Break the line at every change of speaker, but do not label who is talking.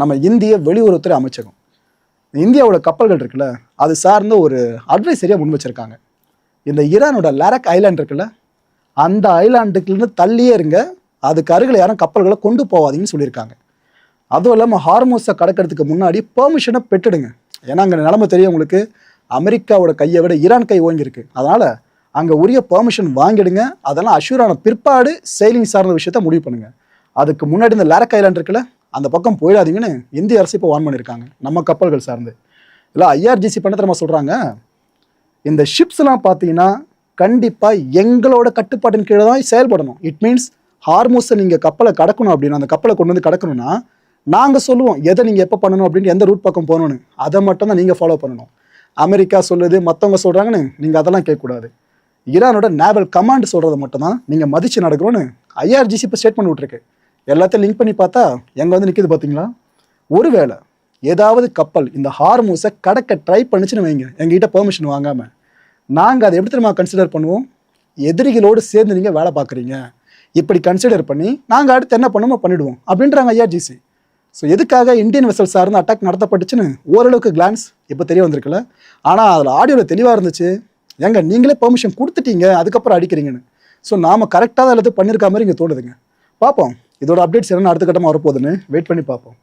நம்ம இந்திய வெளியுறவுத்துறை அமைச்சகம் இந்தியாவோட கப்பல்கள் இருக்குல்ல, அது சார்ந்த ஒரு அட்வைசரியா முன் வச்சிருக்காங்க. இந்த ஈரானோட லரக் ஐலாண்ட் இருக்குல்ல, அந்த ஐலாண்டுக்குலேருந்து தள்ளியே இருங்க, அதுக்கு அருகில் யாரும் கப்பல்களை கொண்டு போவாதீங்கன்னு சொல்லியிருக்காங்க. அதுவும் இல்லாமல் ஹார்மோஸை கடக்கிறதுக்கு முன்னாடி பெர்மிஷனை பெற்றுடுங்க. ஏன்னா அங்கே நிலைமை தெரியும் உங்களுக்கு, அமெரிக்காவோட கையை விட ஈரான் கை ஓங்கியிருக்கு. அதனால் அங்கே உரிய பெர்மிஷன் வாங்கிடுங்க. அதெல்லாம் அஷ்யூரான பிற்பாடு செயலிங் சார்ந்த விஷயத்த முடிவு பண்ணுங்க. அதுக்கு முன்னாடி இந்த லரக் ஐலாண்ட் இருக்குல்ல, அந்த பக்கம் போயிடாதீங்கன்னு இந்திய அரசு இப்போ வார்ன் பண்ணியிருக்காங்க. நம்ம கப்பல்கள் சார்ந்து இல்லை ஐஆர்ஜிசி பண்ண நம்ம சொல்கிறாங்க, இந்த ஷிப்ஸ்லாம் பார்த்தீங்கன்னா கண்டிப்பாக எங்களோட கட்டுப்பாட்டின் கீழே தான் செயல்படணும். இட் மீன்ஸ் ஹார்மோஸை நீங்கள் கப்பலை கடக்கணும் அப்படின்னா, அந்த கப்பலை கொண்டு வந்து கடக்கணும்னா நாங்கள் சொல்லுவோம் எதை நீங்கள் எப்போ பண்ணணும் அப்படின்ட்டு, எந்த ரூட் பக்கம் போகணும்னு, அதை மட்டும் தான் நீங்கள் ஃபாலோ பண்ணணும். அமெரிக்கா சொல்லுது, மற்றவங்க சொல்கிறாங்கன்னு நீங்கள் அதெல்லாம் கேட்கக்கூடாது. ஈரானோட நேவல் கமாண்ட் சொல்கிறத மட்டும் தான் நீங்கள் மதித்து நடக்கணும்னு ஐஆர்ஜிசி இப்போ ஸ்டேட்மெண்ட் விட்டுருக்கு. எல்லாத்தையும் லிங்க் பண்ணி பார்த்தா எங்கே வந்து நிற்கிது பார்த்தீங்களா? ஒருவேளை ஏதாவது கப்பல் இந்த ஹார்மோஸை கடக்க ட்ரை பண்ணிச்சுன்னு வைங்க, எங்ககிட்ட பெர்மிஷன் வாங்காமல், நாங்கள் அதை எப்படி தெரியுமா கன்சிடர் பண்ணுவோம்? எதிரிகளோடு சேர்ந்து நீங்கள் வேலை பார்க்குறீங்க, இப்படி கன்சிடர் பண்ணி நாங்கள் அடுத்து என்ன பண்ணுமோ பண்ணிவிடுவோம் அப்படின்றாங்க ஐஆர்ஜிசி. ஸோ எதுக்காக இந்தியன் வெசல் சார்ந்து அட்டாக் நடத்தப்பட்டுச்சுன்னு ஓரளவுக்கு கிளான்ஸ் இப்போ தெரிய வந்திருக்குல்ல. ஆனால் அதில் ஆடியோவில் தெளிவாக இருந்துச்சு, ஏங்க நீங்களே பெர்மிஷன் கொடுத்துட்டீங்க அதுக்கப்புறம் அடிக்கிறீங்கன்னு. ஸோ நாம் கரெக்டாக தான் எல்லாத்தையும் பண்ணியிருக்க மாதிரி இங்கே தோணுதுங்க. பார்ப்போம் இதோட அப்டேட்ஸ் என்னென்ன அடுத்த கட்டமாக வரப்போகுதுன்னு வெயிட் பண்ணி பார்ப்போம்.